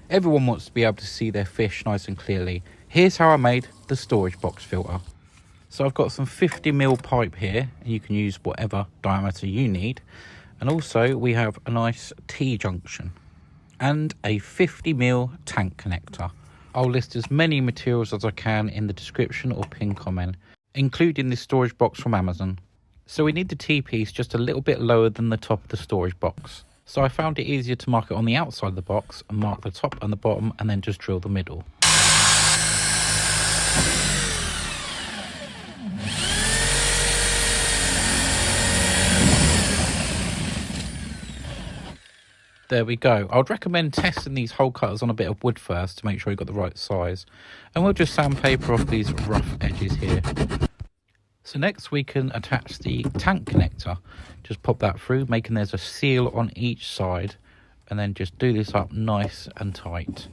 Everyone wants to be able to see their fish nice and clearly. Here's how I made the storage box filter. So I've got some 50mm pipe here, and you can use whatever diameter you need. And also we have a nice T-junction and a 50mm tank connector. I'll list as many materials as I can in the description or pin comment, including this storage box from Amazon. So we need the T-piece just a little bit lower than the top of the storage box. So I found it easier to mark it on the outside of the box and mark the top and the bottom and then just drill the middle. There we go. I'd recommend testing these hole cutters on a bit of wood first to make sure you've got the right size. And we'll just sandpaper off these rough edges here. So next we can attach the tank connector. Just pop that through, making there's a seal on each side. And then just do this up nice and tight.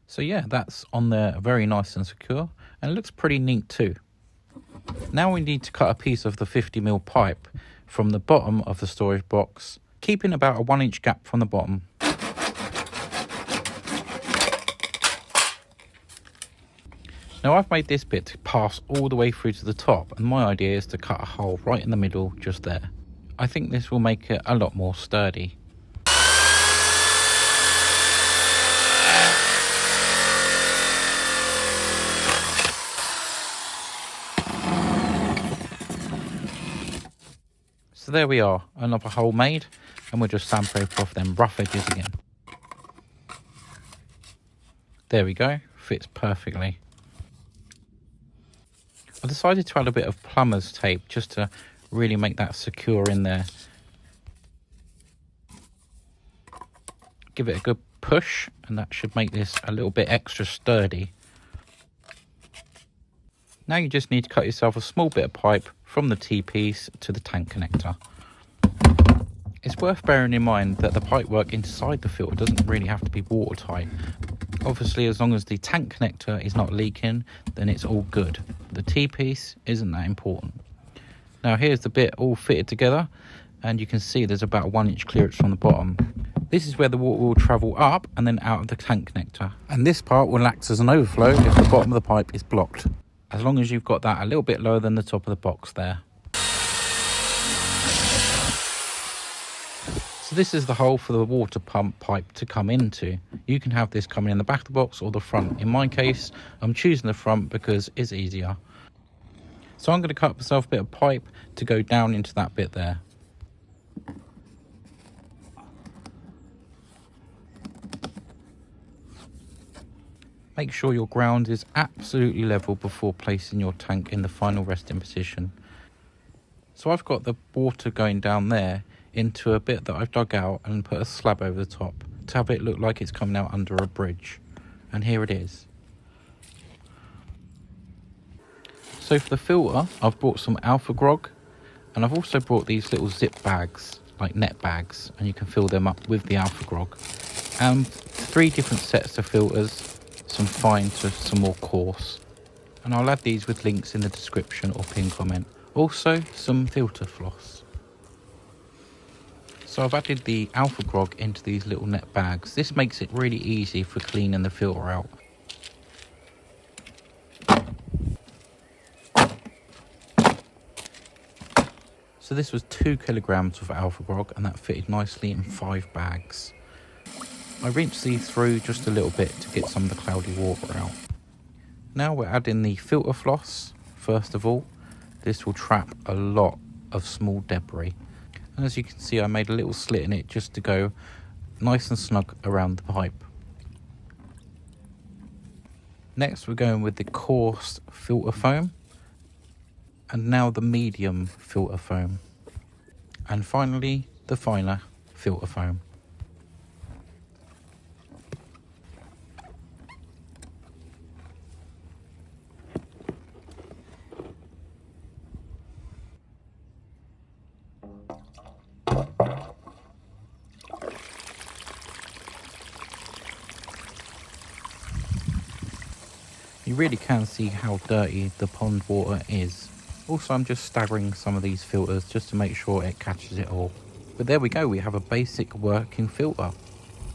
So yeah, that's on there very nice and secure. And it looks pretty neat too. Now we need to cut a piece of the 50mm pipe from the bottom of the storage box, keeping about a 1 inch gap from the bottom. Now I've made this bit to pass all the way through to the top, and my idea is to cut a hole right in the middle just there. I think this will make it a lot more sturdy. So there we are, another hole made, and we'll just sandpaper off them rough edges again. There we go, fits perfectly. I decided to add a bit of Plumbers tape just to really make that secure in there. Give it a good push, and that should make this a little bit extra sturdy. Now you just need to cut yourself a small bit of pipe from the T-piece to the tank connector. It's worth bearing in mind that the pipework inside the filter doesn't really have to be watertight. Obviously, as long as the tank connector is not leaking, then it's all good. The T-piece isn't that important. Now here's the bit all fitted together, and you can see there's about a 1 inch clearance from the bottom. This is where the water will travel up and then out of the tank connector. And this part will act as an overflow if the bottom of the pipe is blocked, as long as you've got that a little bit lower than the top of the box there. So this is the hole for the water pump pipe to come into. You can have this coming in the back of the box or the front. In my case, I'm choosing the front because it's easier. So I'm going to cut myself a bit of pipe to go down into that bit there. Make sure your ground is absolutely level before placing your tank in the final resting position. So I've got the water going down there into a bit that I've dug out and put a slab over the top to have it look like it's coming out under a bridge. And here it is. So for the filter, I've brought some Alfagrog, and I've also brought these little zip bags, like net bags, and you can fill them up with the Alfagrog. And 3 different sets of filters, some fine to some more coarse. And I'll add these with links in the description or pin comment. Also, some filter floss. So I've added the Alfagrog into these little net bags. This makes it really easy for cleaning the filter out. So this was 2 kilograms of Alfagrog, and that fitted nicely in 5 bags. I rinsed these through just a little bit to get some of the cloudy water out. Now we're adding the filter floss. First of all, this will trap a lot of small debris. And as you can see, I made a little slit in it just to go nice and snug around the pipe. Next we're going with the coarse filter foam, and now the medium filter foam, and finally the finer filter foam. You really can see how dirty the pond water is. Also, I'm just staggering some of these filters just to make sure it catches it all. But there we go, we have a basic working filter.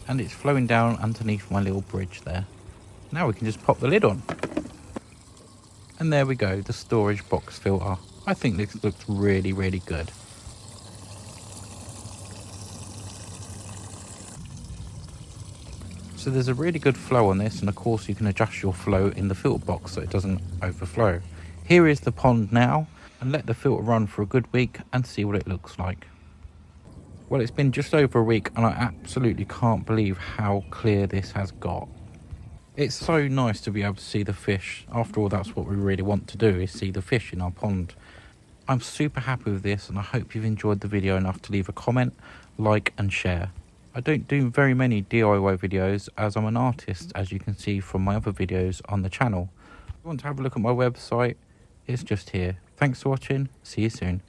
And it's flowing down underneath my little bridge there. Now we can just pop the lid on. And there we go, the storage box filter. I think this looks really, really good. So there's a really good flow on this, and of course you can adjust your flow in the filter box so it doesn't overflow. Here is the pond now, and let the filter run for a good week and see what it looks like. Well, it's been just over a week and I absolutely can't believe how clear this has got. It's so nice to be able to see the fish. After all, that's what we really want to do, is see the fish in our pond. I'm super happy with this, and I hope you've enjoyed the video enough to leave a comment, like and share. I don't do very many DIY videos as I'm an artist, as you can see from my other videos on the channel. If you want to have a look at my website, it's just here. Thanks for watching, see you soon.